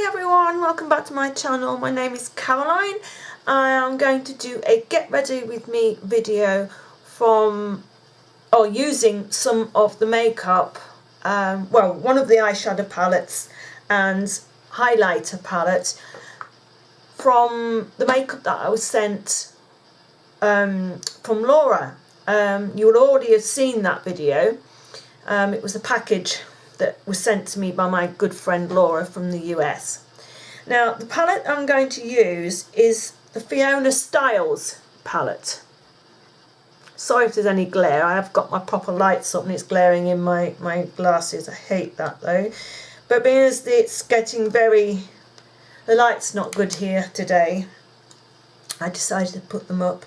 Hi everyone, welcome back to my channel. My name is Caroline. I am going to do a get ready with me video from using some of the makeup, one of the eyeshadow palettes and highlighter palette from the makeup that I was sent from Laura. You will already have seen that video. It was a package that was sent to me by my good friend Laura from the US. Now the palette I'm going to use is the Fiona Stiles palette. Sorry if there's any glare, I have got my proper lights up and it's glaring in my glasses. I hate that though. But being as it's getting the light's not good here today, I decided to put them up.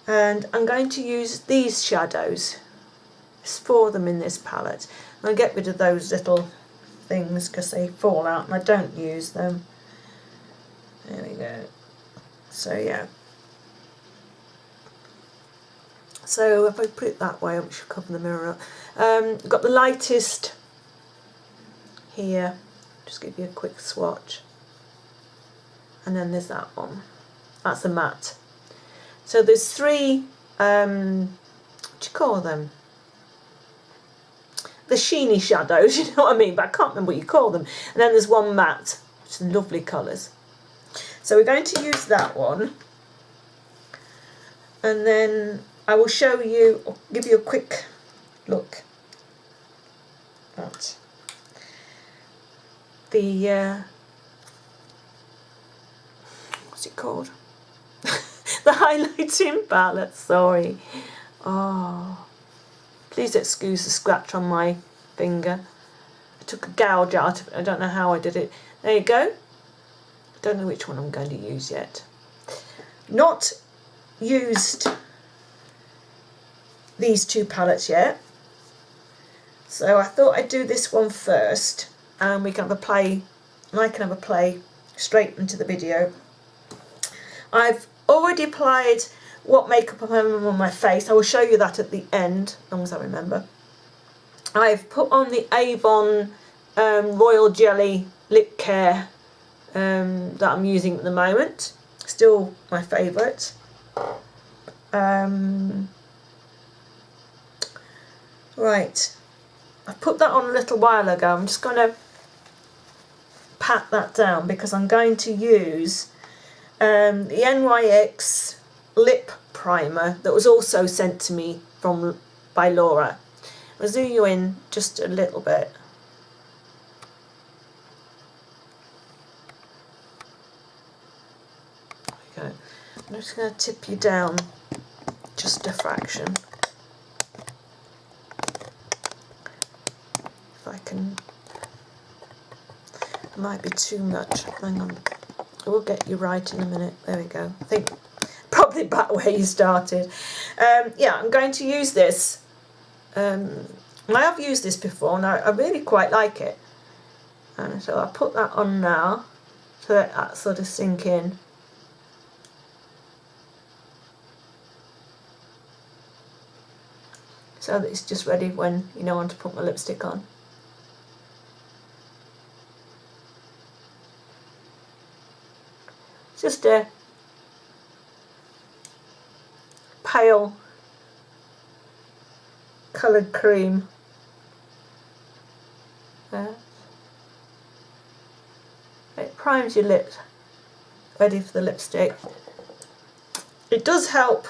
And I'm going to use these shadows. There's 4 of them in this palette. I'll get rid of those little things because they fall out and I don't use them. There we go. So yeah. So if I put it that way, I should cover the mirror up. Got the lightest here. Just give you a quick swatch. And then there's that one. That's a matte. So there's 3, what do you call them? The sheeny shadows, you know what I mean, but I can't remember what you call them. And then there's one matte, which is lovely colours. So we're going to use that one. And then I will show you, or give you a quick look at the, what's it called? The highlighting palette, sorry. Oh. Please excuse the scratch on my finger. I took a gouge out of it. I don't know how I did it. There you go. I don't know which one I'm going to use yet. Not used these 2 palettes yet. So I thought I'd do this one first and we can have a play, and I can have a play straight into the video. I've already applied what makeup I'm having on my face. I will show you that at the end, as long as I remember. I've put on the Avon Royal Jelly Lip Care that I'm using at the moment. Still my favourite. Right, I put that on a little while ago. I'm just going to pat that down because I'm going to use the NYX lip primer that was also sent to me by Laura. I'll zoom you in just a little bit. There we go. I'm just going to tip you down just a fraction. If I can, it might be too much. Hang on. I will get you right in a minute. There we go. I think probably back where you started. Yeah, I'm going to use this. I have used this before and I really quite like it. And so I'll put that on now to let that sort of sink in. So that it's just ready when you know when to put my lipstick on. Just a pale coloured cream there. It primes your lips, ready for the lipstick. It does help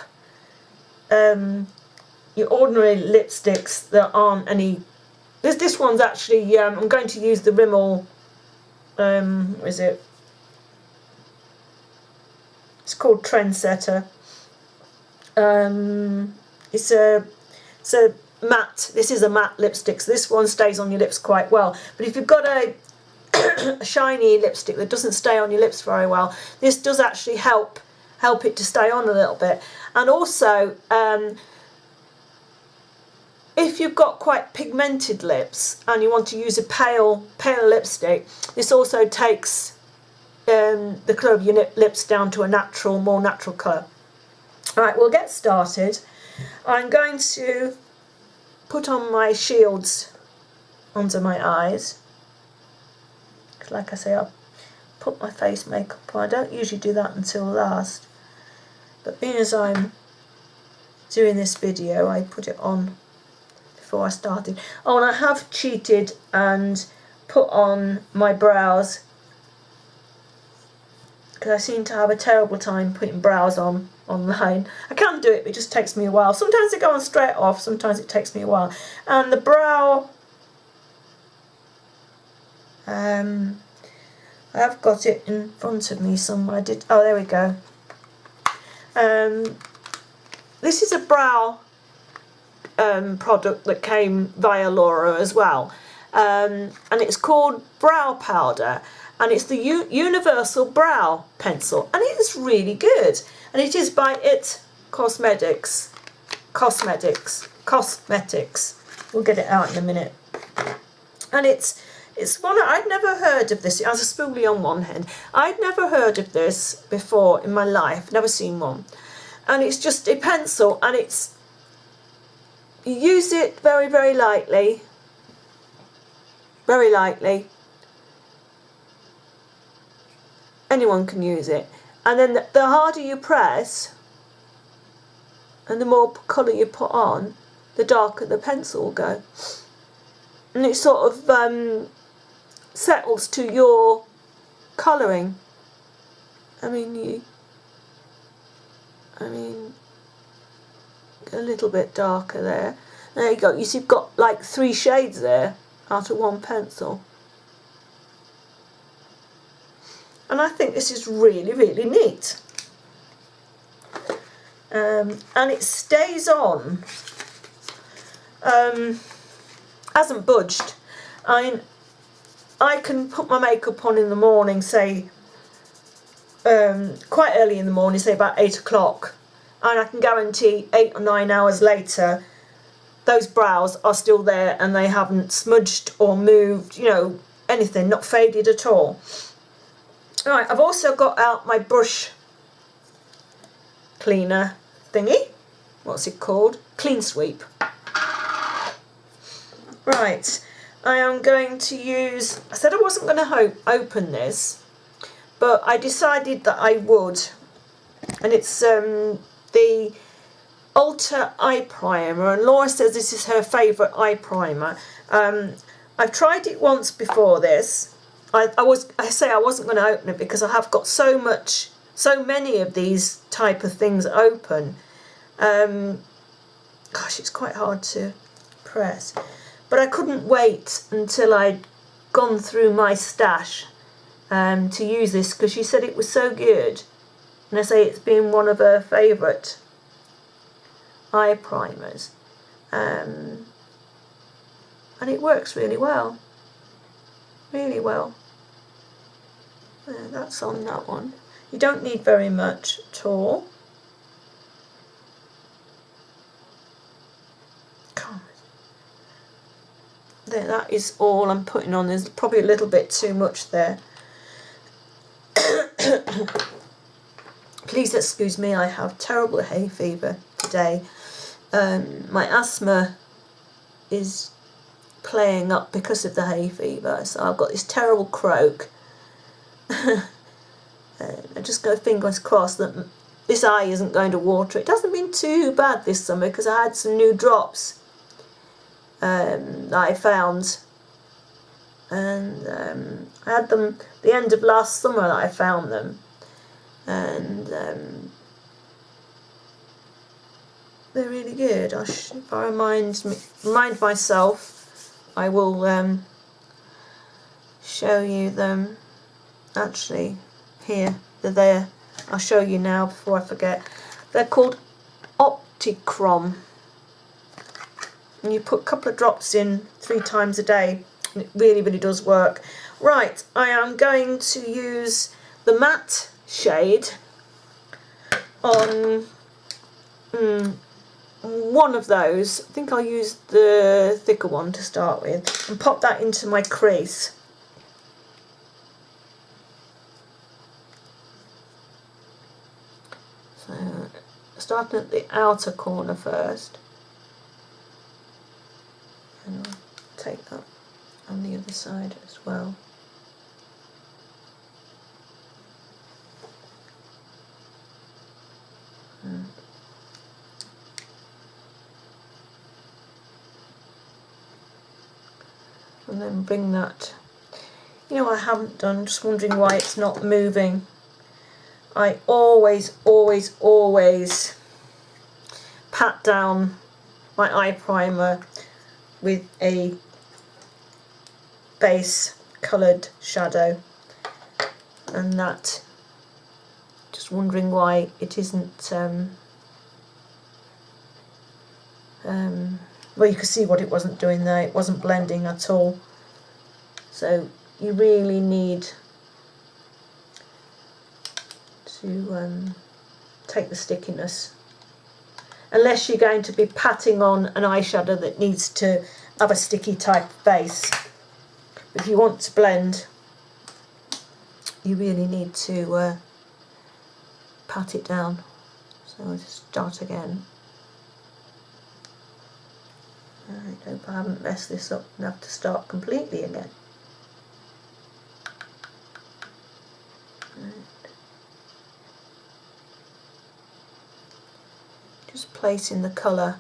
your ordinary lipsticks that aren't any. This one's actually I'm going to use the Rimmel. What is it? It's called Trendsetter. It's a matte. This is a matte lipstick, so this one stays on your lips quite well. But if you've got a, a shiny lipstick that doesn't stay on your lips very well, this does actually help it to stay on a little bit. And also, if you've got quite pigmented lips and you want to use a pale lipstick, this also takes the colour of your lips down to a more natural colour. Right, we'll get started. I'm going to put on my shields under my eyes. Like I say, put my face makeup on. I don't usually do that until last, but being as I'm doing this video, I put it on before I started. Oh, and I have cheated and put on my brows, because I seem to have a terrible time putting brows on online. I can do it, but it just takes me a while. Sometimes they go on straight off, sometimes it takes me a while. And the brow, I have got it in front of me somewhere. Oh, there we go. This is a brow product that came via Laura as well, and it's called Brow Powder, and it's the Universal Brow Pencil, and it is really good, and it is by It Cosmetics. We'll get it out in a minute. And it's one, I'd never heard of this. It has a spoolie on one hand. I'd never heard of this before in my life, never seen one. And it's just a pencil, and you use it very, very lightly. Very lightly. Anyone can use it. And then the harder you press, and the more colour you put on, the darker the pencil will go. And it sort of settles to your colouring. I mean, a little bit darker there. There you go. You see, you've got like 3 shades there out of one pencil. And I think this is really, really neat. And it stays on. Hasn't budged. I can put my makeup on in the morning, say quite early in the morning, say about 8 o'clock, and I can guarantee 8 or 9 hours later those brows are still there and they haven't smudged or moved, you know, anything, not faded at all. Right, I've also got out my brush cleaner thingy. What's it called? Clean Sweep. Right, I am going to use, I said I wasn't going to open this, but I decided that I would. And it's the Ulta Eye Primer, and Laura says this is her favourite eye primer. I've tried it once before this. I say I wasn't going to open it because I have got so many of these type of things open. Gosh, it's quite hard to press. But I couldn't wait until I'd gone through my stash to use this, because she said it was so good. And I say it's been one of her favourite eye primers. And it works really well. Really well. There, that's on that one. You don't need very much at all. There, that is all I'm putting on. There's probably a little bit too much there. Please excuse me, I have terrible hay fever today. My asthma is playing up because of the hay fever, so I've got this terrible croak. I just go fingers crossed that this eye isn't going to water. It hasn't been too bad this summer because I had some new drops that I found, and I had them the end of last summer that I found them, and they're really good. If I remind myself, I will show you them. Actually, here, they're there. I'll show you now before I forget. They're called Opticrom. And you put a couple of drops in 3 times a day, and it really, really does work. Right, I am going to use the matte shade on one of those. I think I'll use the thicker one to start with, and pop that into my crease. So, starting at the outer corner first. And I'll take that on the other side as well. and then bring that. You know what I haven't done, just wondering why it's not moving. I always pat down my eye primer with a base coloured shadow, and that, just wondering why it isn't well, you can see what it wasn't doing there, it wasn't blending at all. So you really need to take the stickiness, unless you're going to be patting on an eyeshadow that needs to have a sticky type base. If you want to blend, you really need to pat it down. So I'll just start again. I hope I haven't messed this up and have to start completely again. Just placing the colour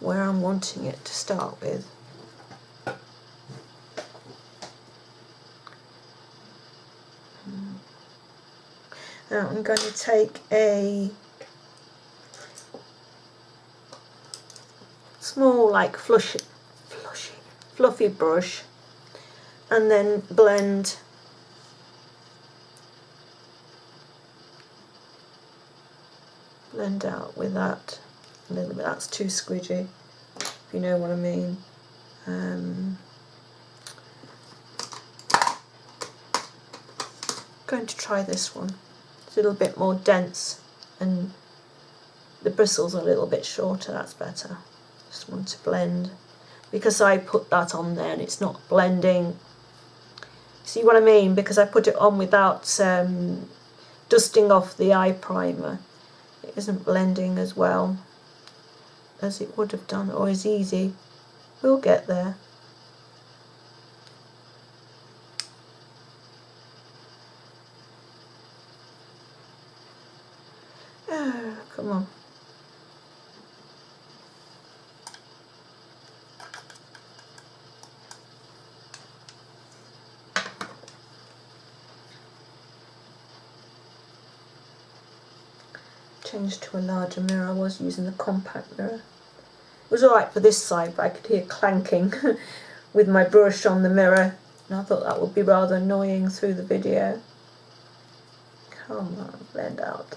where I'm wanting it to start with. Now I'm going to take a small, like fluffy brush, and then blend out with that a little bit. That's too squidgy, if you know what I mean. Going to try this one. It's a little bit more dense and the bristles are a little bit shorter. That's better. Just want to blend, because I put that on there and it's not blending. See what I mean? Because I put it on without dusting off the eye primer. It isn't blending as well as it would have done, or as easy. We'll get there. Oh, come on. Changed to a larger mirror. I was using the compact mirror. It was alright for this side, but I could hear clanking with my brush on the mirror, and I thought that would be rather annoying through the video. Come on, blend out.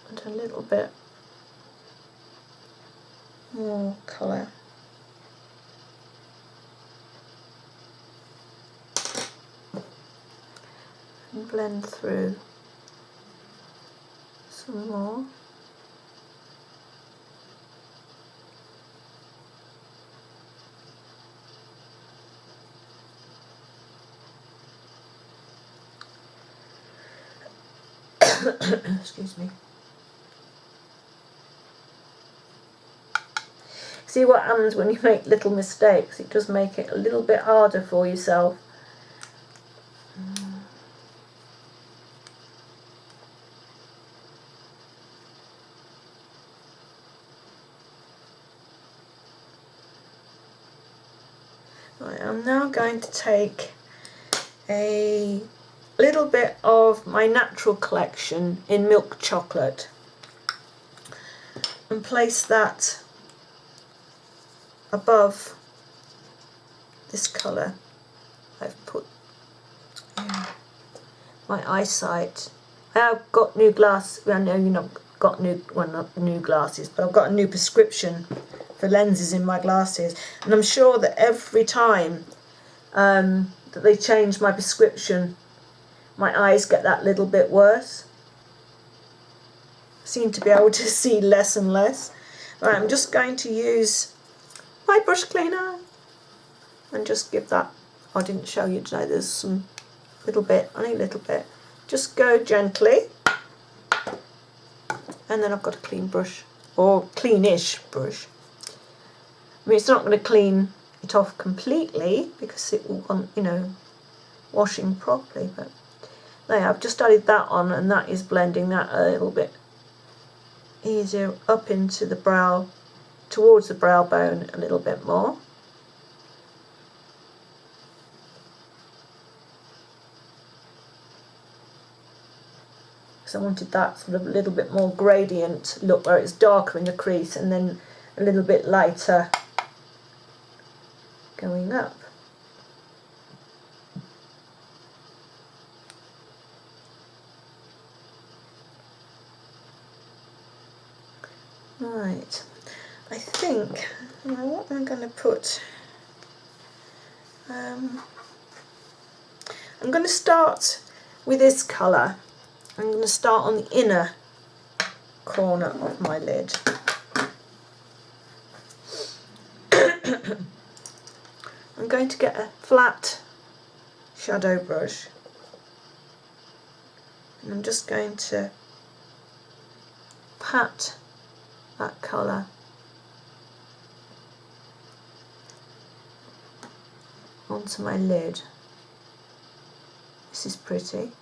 And a little bit more colour. And blend through some more. Excuse me. See what happens when you make little mistakes? It does make it a little bit harder for yourself. Right, I'm now going to take a little bit of my natural collection in milk chocolate and place that above this colour. I've put my eyesight. I have got new glasses. Well, I know you've not got new, well, not new glasses, but I've got a new prescription for lenses in my glasses, and I'm sure that every time that they change my prescription, my eyes get that little bit worse. I seem to be able to see less and less. Right, I'm just going to use my brush cleaner and just give that, I didn't show you today, there's some little bit, only a little bit. Just go gently and then I've got a clean brush, or cleanish brush. I mean, it's not going to clean it off completely because it will want, you know, washing properly, but there, I've just added that on, and that is blending that a little bit easier up into the brow, towards the brow bone a little bit more. I wanted that sort of a little bit more gradient look where it's darker in the crease and then a little bit lighter going up. Right, I think, what am I going to put? I'm going to start with this colour. I'm going to start on the inner corner of my lid. I'm going to get a flat shadow brush, and I'm just going to pat that colour onto my lid. This is pretty.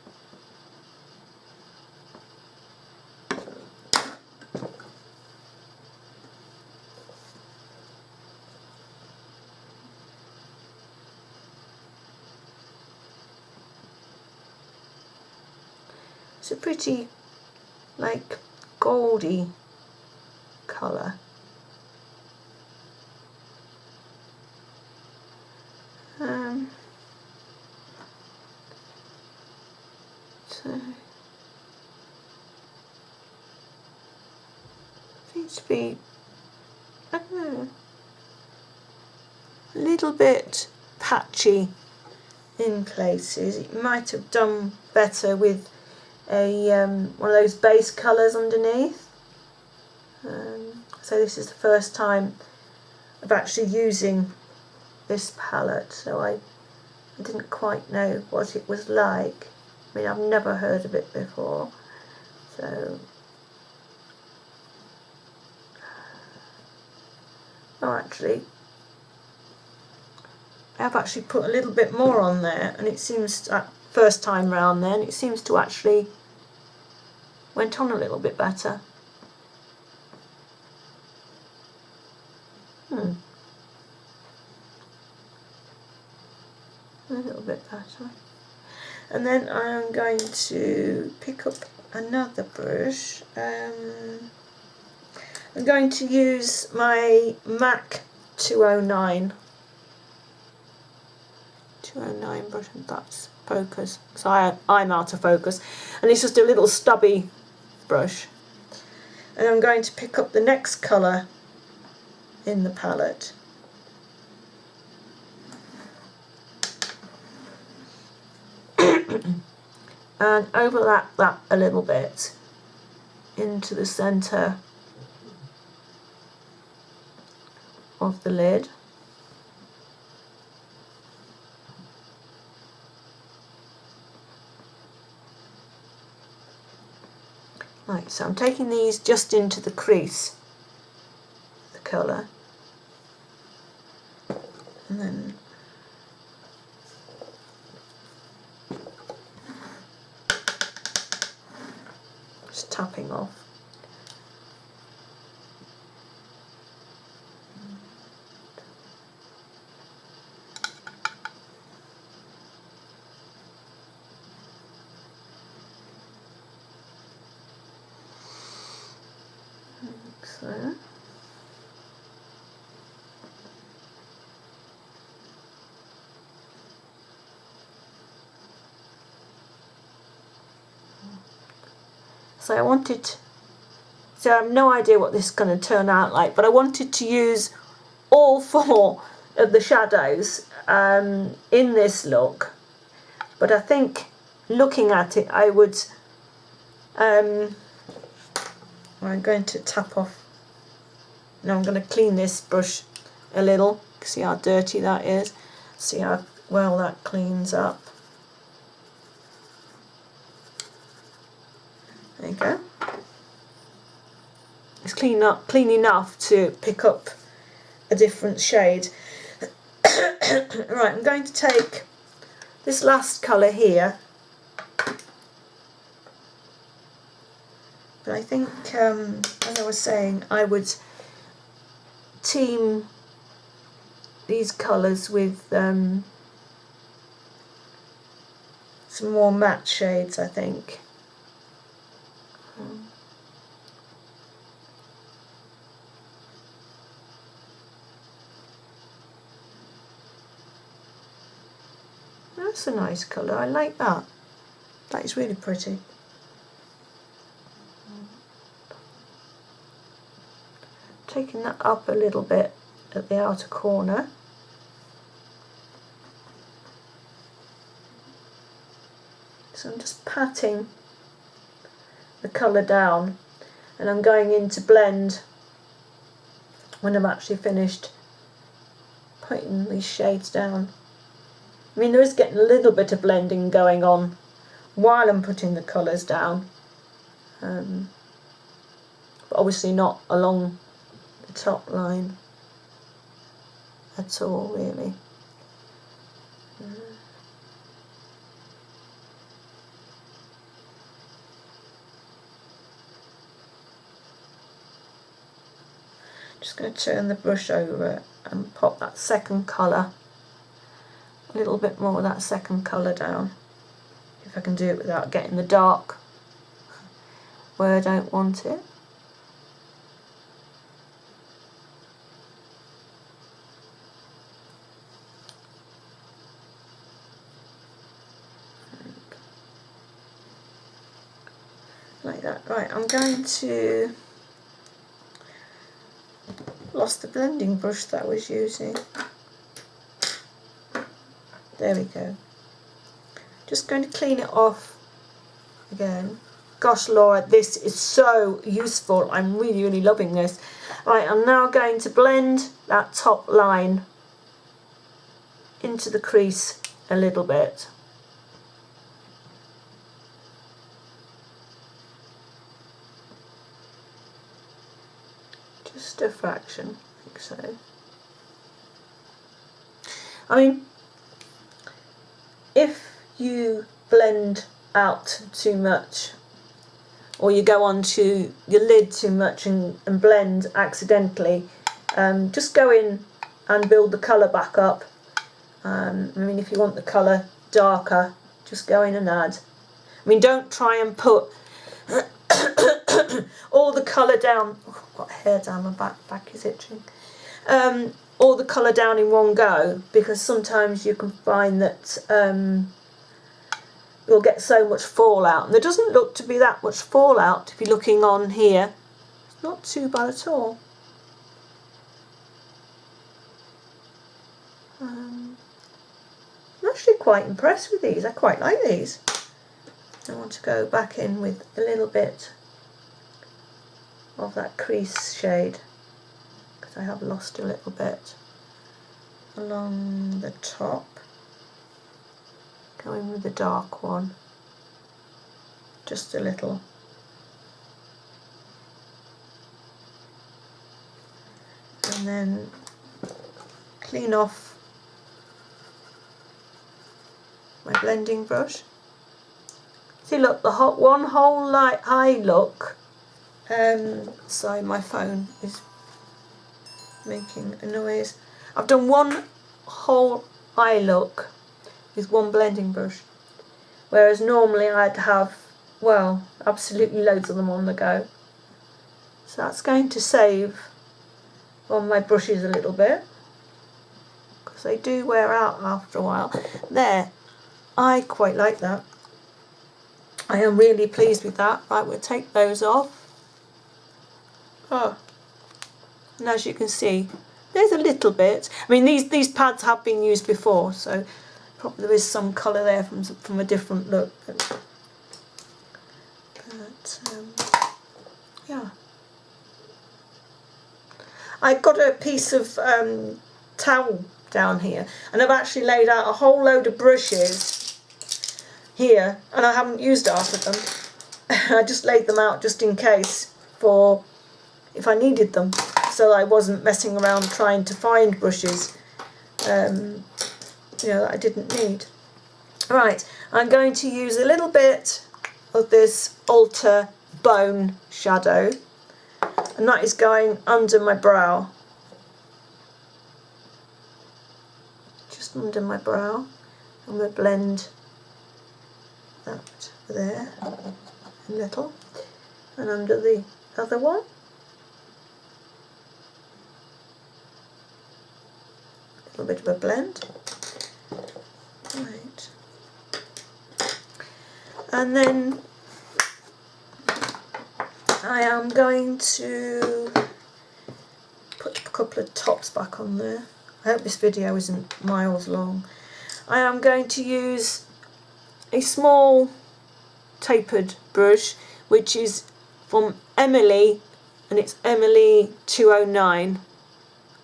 It's a pretty, like, goldy colour. So seems to be, I don't know, a little bit patchy in places. It might have done better with a one of those base colours underneath. So this is the first time of actually using this palette, so I didn't quite know what it was like. I mean, I've never heard of it before, so actually I've actually put a little bit more on there, and it seems first time round then it seems to actually went on a little bit better. A little bit better. And then I'm going to pick up another brush. I'm going to use my MAC 209 brush, and that's focus, so I'm out of focus, and it's just a little stubby brush. And I'm going to pick up the next colour in the palette. And overlap that a little bit into the centre of the lid. Right, so I'm taking these just into the crease, the colour, and then just tapping off. So I wanted, so I have no idea what this is going to turn out like, but I wanted to use all four of the shadows in this look, but I think looking at it I would, I'm going to tap off. Now I'm going to clean this brush a little, see how dirty that is, see how well that cleans up. There you go. It's clean enough to pick up a different shade. Right, I'm going to take this last colour here, but I think, as I was saying, I would team these colours with some more matte shades, I think. That's a nice colour, I like that. That is really pretty. Taking that up a little bit at the outer corner. So I'm just patting the colour down, and I'm going in to blend when I've actually finished putting these shades down. I mean, there is getting a little bit of blending going on while I'm putting the colours down, but obviously not along the top line at all, really. Just going to turn the brush over and pop that second colour, a little bit more of that second colour down, if I can do it without getting the dark where I don't want it. Like that. Right, I'm going to... lost the blending brush that I was using. There we go. Just going to clean it off again. Gosh, Laura, this is so useful. I'm really, really loving this. Right, I'm now going to blend that top line into the crease a little bit. Just a fraction, I think so. I mean, if you blend out too much, or you go onto your lid too much and blend accidentally, just go in and build the colour back up. I mean, if you want the colour darker, just go in and add. I mean, don't try and put all the colour down. Oh, I've got hair down my back is itching. All the colour down in one go, because sometimes you can find that you'll get so much fallout, and there doesn't look to be that much fallout if you're looking on here. It's not too bad at all. I'm actually quite impressed with these. I quite like these. I want to go back in with a little bit of that crease shade, because I have lost a little bit along the top. Go in with the dark one, just a little. And then clean off my blending brush. See, look, the one whole light eye look. Sorry, my phone is making a noise. I've done one whole eye look with one blending brush, whereas normally I'd have, well, absolutely loads of them on the go. So that's going to save on my brushes a little bit, because they do wear out after a while. There, I quite like that. I am really pleased with that. Right, we'll take those off. Oh, and as you can see, there's a little bit. I mean, these pads have been used before, so probably there is some colour there from a different look. But yeah. I've got a piece of towel down here, and I've actually laid out a whole load of brushes here, and I haven't used half of them. I just laid them out just in case for if I needed them, so I wasn't messing around trying to find brushes you know, that I didn't need. Right, I'm going to use a little bit of this Alter Bone shadow, and that is going under my brow, just under my brow. I'm going to blend that there a little, and under the other one. A little bit of a blend. Right. And then I am going to put a couple of tops back on there. I hope this video isn't miles long. I am going to use a small tapered brush, which is from Emily, and it's Emily 209.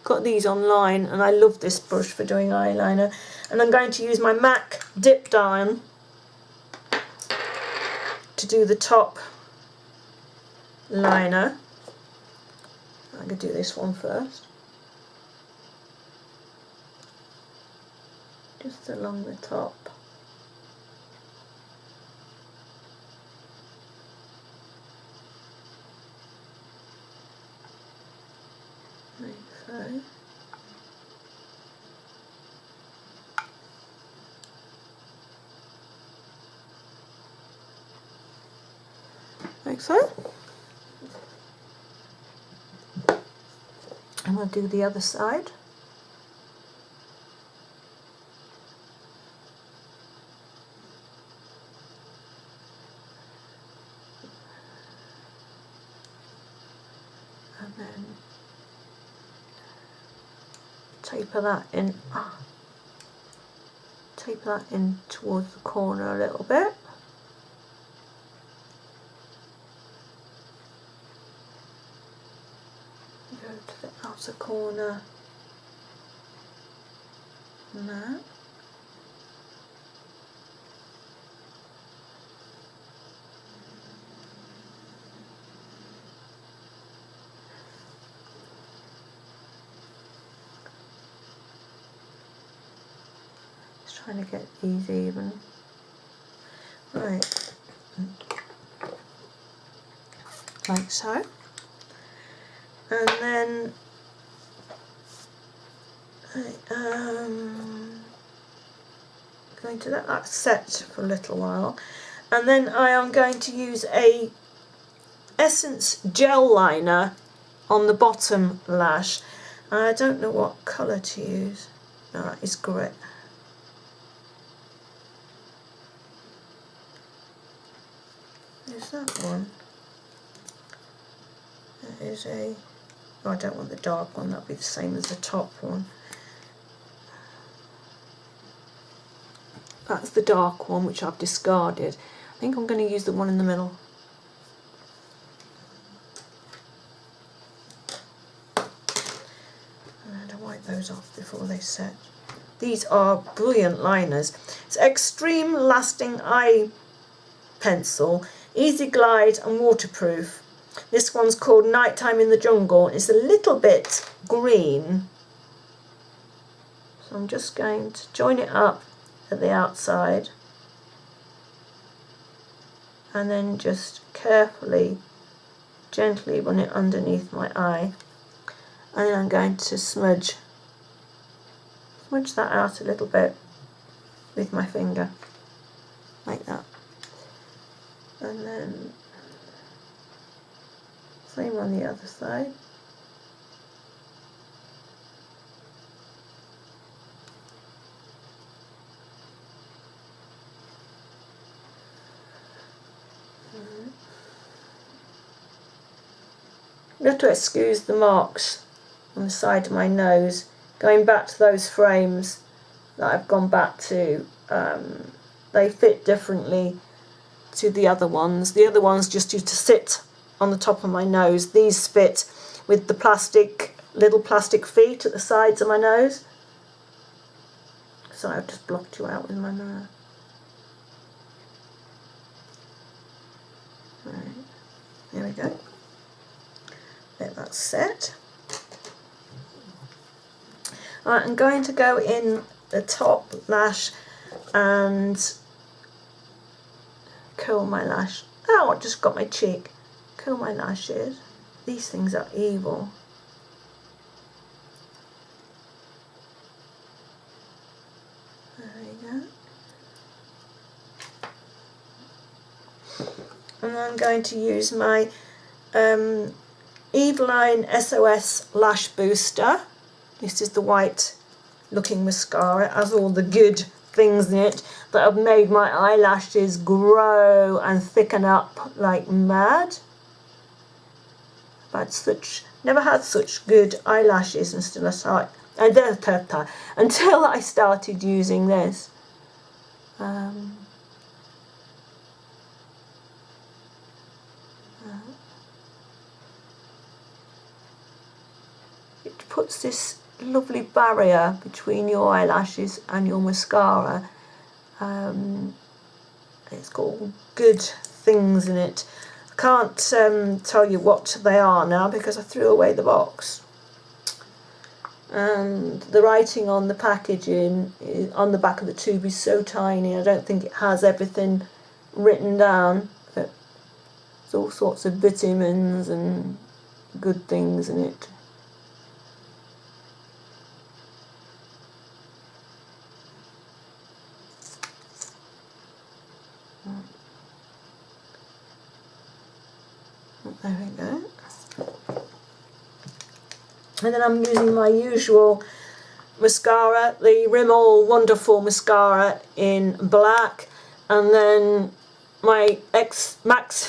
Got these online, and I love this brush for doing eyeliner. And I'm going to use my MAC Dip Down to do the top liner. I'm going to do this one first, just along the top. Like so. Like so. And we'll do the other side. And then taper that in. Taper that in towards the corner a little bit. Go to the outer corner. And that. Just trying to get these even. Right. Like so. And then going to let that set for a little while, and then I am going to use a Essence gel liner on the bottom lash. I don't know what colour to use. No, that is great. Is that one? That is a... Oh, I don't want the dark one, that'll be the same as the top one. That's the dark one, which I've discarded. I think I'm going to use the one in the middle. And I'll wipe those off before they set. These are brilliant liners. It's Extreme Lasting Eye Pencil, Easy Glide and Waterproof. This one's called Nighttime in the Jungle. It's a little bit green. So I'm just going to join it up at the outside. And then just carefully, gently run it underneath my eye. And then I'm going to smudge that out a little bit with my finger. Like that. And then same on the other side. You have to excuse the marks on the side of my nose, going back to those frames that I've gone back to. They fit differently to the other ones. The other ones just used to sit on the top of my nose. These fit with the plastic, little plastic feet at the sides of my nose. So I've just blocked you out with my mirror. Right, there we go. let that set. Right, I'm going to go in the top lash and curl my lash. Oh, I just got my cheek. Curl my lashes. These things are evil. There we go. And I'm going to use my Eveline SOS Lash Booster. This is the white looking mascara. It has all the good things in it that have made my eyelashes grow and thicken up like mad. Never had such good eyelashes until I started using this. It puts this lovely barrier between your eyelashes and your mascara. It's got all good things in it. I can't tell you what they are now because I threw away the box. And the writing on the packaging on the back of the tube is so tiny, I don't think it has everything written down. But there's all sorts of vitamins and good things in it. There we go. And then I'm using my usual mascara, the Rimmel Wonderful Mascara in black, and then my Max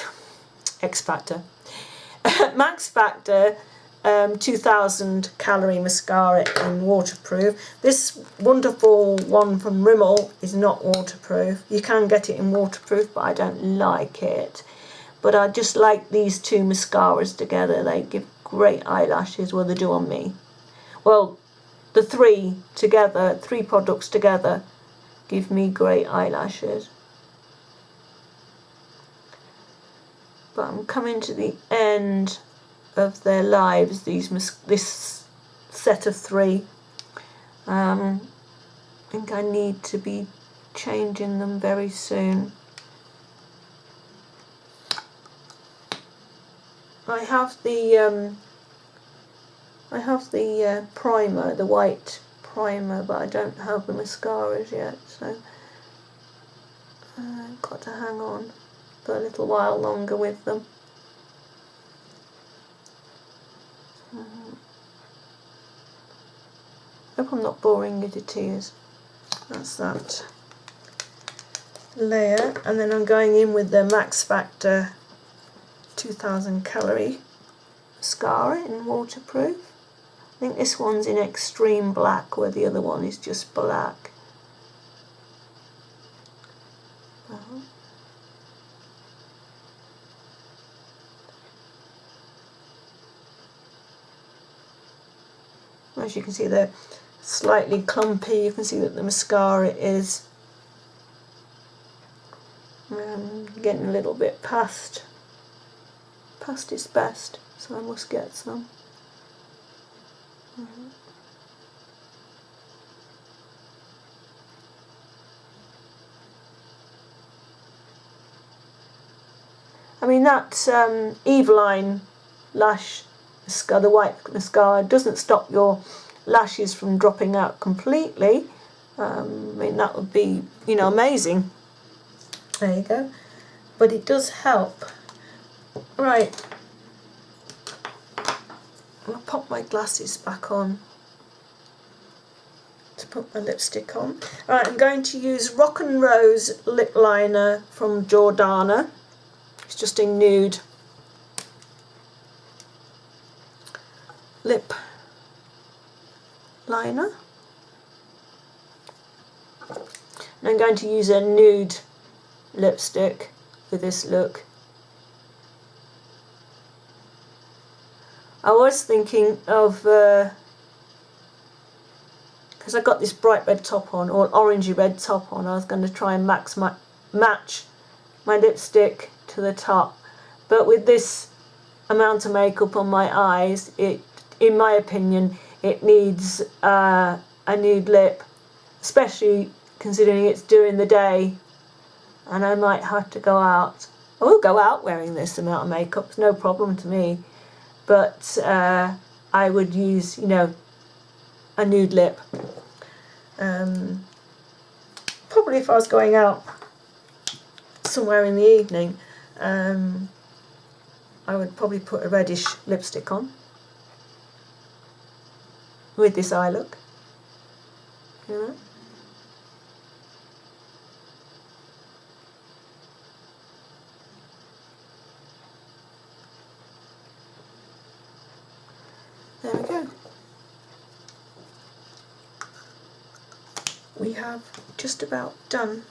Factor 2000 calorie mascara in waterproof. This wonderful one from Rimmel is not waterproof. You can get it in waterproof, but I don't like it. But I just like these two mascaras together. They give great eyelashes. Well, they do on me. Well, the three products together give me great eyelashes. But I'm coming to the end of their lives, this set of three. I think I need to be changing them very soon. I have the primer, the white primer, but I don't have the mascaras yet, so I've got to hang on for a little while longer with them. Hope I'm not boring you to tears. That's that layer, and then I'm going in with the Max Factor 2000 calorie mascara in waterproof. I think this one's in extreme black where the other one is just black. As you can see, they're slightly clumpy. You can see that the mascara is getting a little bit past its best, so I must get some. I mean, that Eveline lash mascara, the white mascara, doesn't stop your lashes from dropping out completely. I mean, that would be, amazing. There you go. But it does help. Right. I'll pop my glasses back on to put my lipstick on. Right, I'm going to use Rock and Rose lip liner from Jordana. It's just a nude lip liner. And I'm going to use a nude lipstick with this look. I was thinking of, because I got this bright red top on, or orangey red top on, I was going to try and match my lipstick to the top. But with this amount of makeup on my eyes. It, in my opinion, it needs a nude lip, especially considering it's during the day and I might have to go out. I will go out wearing this amount of makeup, it's no problem to me, but I would use, you know, a nude lip. Probably if I was going out somewhere in the evening, I would probably put a reddish lipstick on with this eye look, you know. There we go. We have just about done.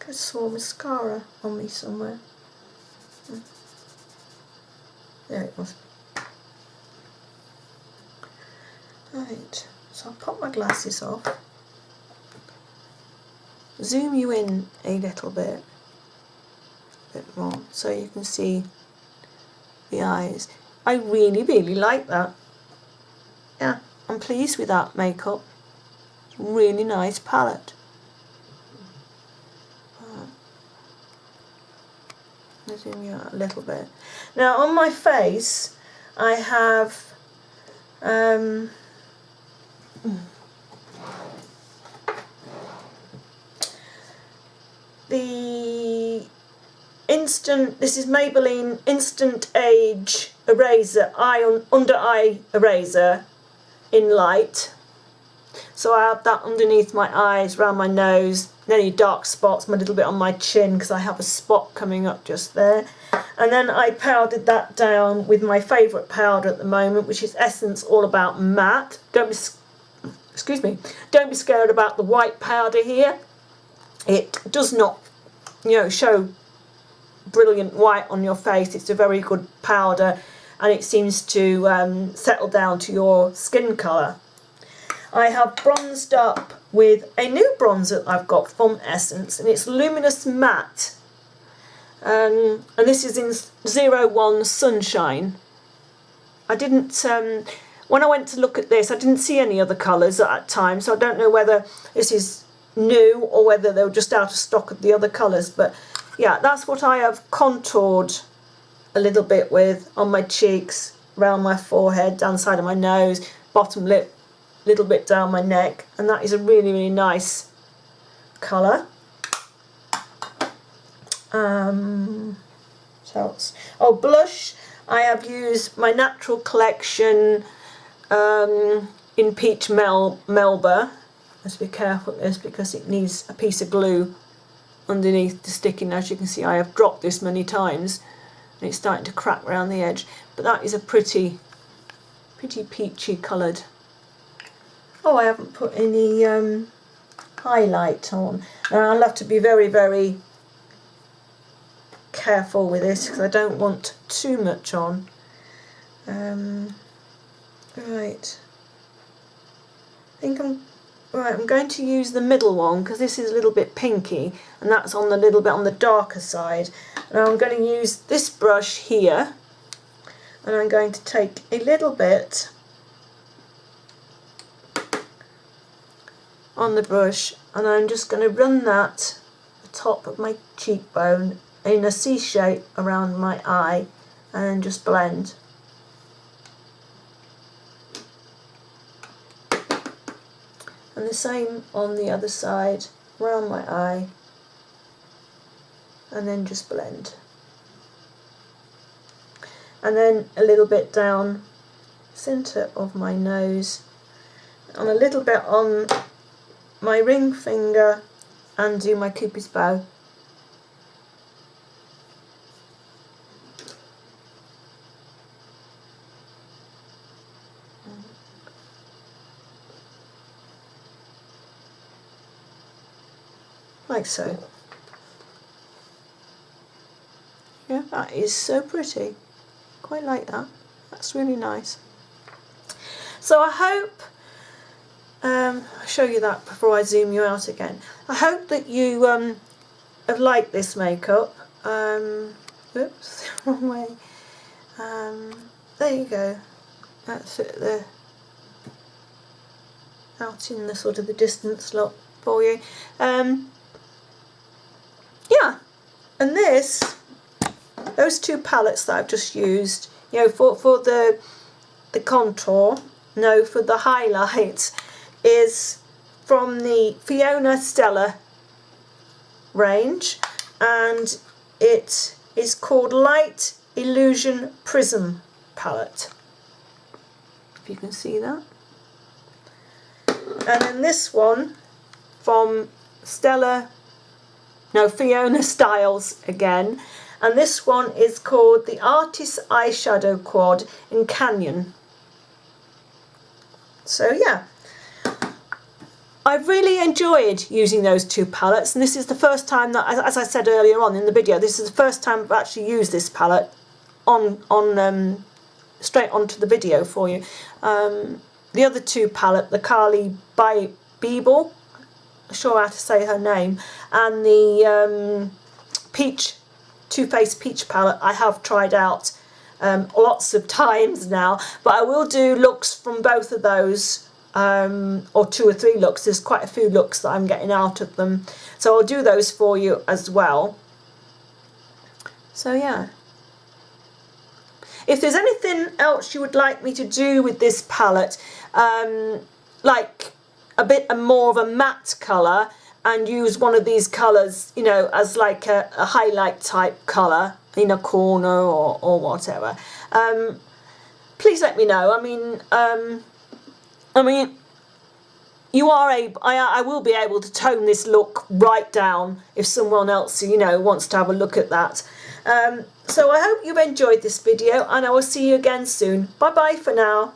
I saw mascara on me somewhere. There it was. Right, so I'll pop my glasses off. Zoom you in a little bit more so you can see the eyes. I really, really like that. Yeah, I'm pleased with that makeup. It's a really nice palette. I'll zoom you out a little bit. Now on my face I have the this is Maybelline Instant Age Eraser, under eye eraser in light. So I have that underneath my eyes, around my nose, any dark spots, a little bit on my chin because I have a spot coming up just there. And then I powdered that down with my favourite powder at the moment, which is Essence All About Matte. Don't be scared about the white powder here. It does not, you know, show brilliant white on your face. It's a very good powder and it seems to settle down to your skin colour. I have bronzed up with a new bronzer I've got from Essence, and it's Luminous Matte. And this is in 01 Sunshine. I didn't, when I went to look at this, I didn't see any other colours at that time, so I don't know whether this is new or whether they were just out of stock of the other colours. But yeah, that's what I have contoured a little bit with on my cheeks, around my forehead, down the side of my nose, bottom lip, little bit down my neck, and that is a really, really nice colour. What else? Oh, blush. I have used my Natural Collection in Peach Melba. Let's be careful with this because it needs a piece of glue underneath to stick in. As you can see, I have dropped this many times and it's starting to crack around the edge, but that is a pretty peachy coloured. Oh, I haven't put any highlight on. Now I'll have to be very, very careful with this because I don't want too much on. Right. I think I'm going to use the middle one because this is a little bit pinky and that's on the little bit on the darker side. And I'm going to use this brush here and I'm going to take a little bit on the brush and I'm just going to run that the top of my cheekbone in a C shape around my eye and just blend. And the same on the other side, around my eye, and then just blend. And then a little bit down centre of my nose, and a little bit on my ring finger, and do my Cupid's bow. Like so. Yeah, that is so pretty. Quite like that. That's really nice. So I hope, I'll show you that before I zoom you out again. I hope that you have liked this makeup. Oops, wrong way. There you go. That's it there. Out in the sort of the distance look for you. Yeah, and those two palettes that I've just used, you know, for the contour, no, for the highlight, is from the Fiona Stella range, and it is called Light Illusion Prism palette, if you can see that. And then this one from Fiona Stiles again, and this one is called the Artist Eyeshadow Quad in Canyon. So yeah, I've really enjoyed using those two palettes, and this is the first time that, as I said earlier on in the video, this is the first time I've actually used this palette on straight onto the video for you. The other two palette, the Carly by Beeble, I'm sure how to say her name, and the peach, Too Faced Peach palette, I have tried out lots of times now, but I will do looks from both of those, or 2 or 3 looks. There's quite a few looks that I'm getting out of them, so I'll do those for you as well. So yeah, if there's anything else you would like me to do with this palette, like a bit more of a matte colour, and use one of these colours, you know, as like a highlight type colour in a corner or whatever, please let me know. I mean, you are able, I will be able to tone this look right down if someone else, you know, wants to have a look at that. So I hope you've enjoyed this video, and I will see you again soon. Bye bye for now.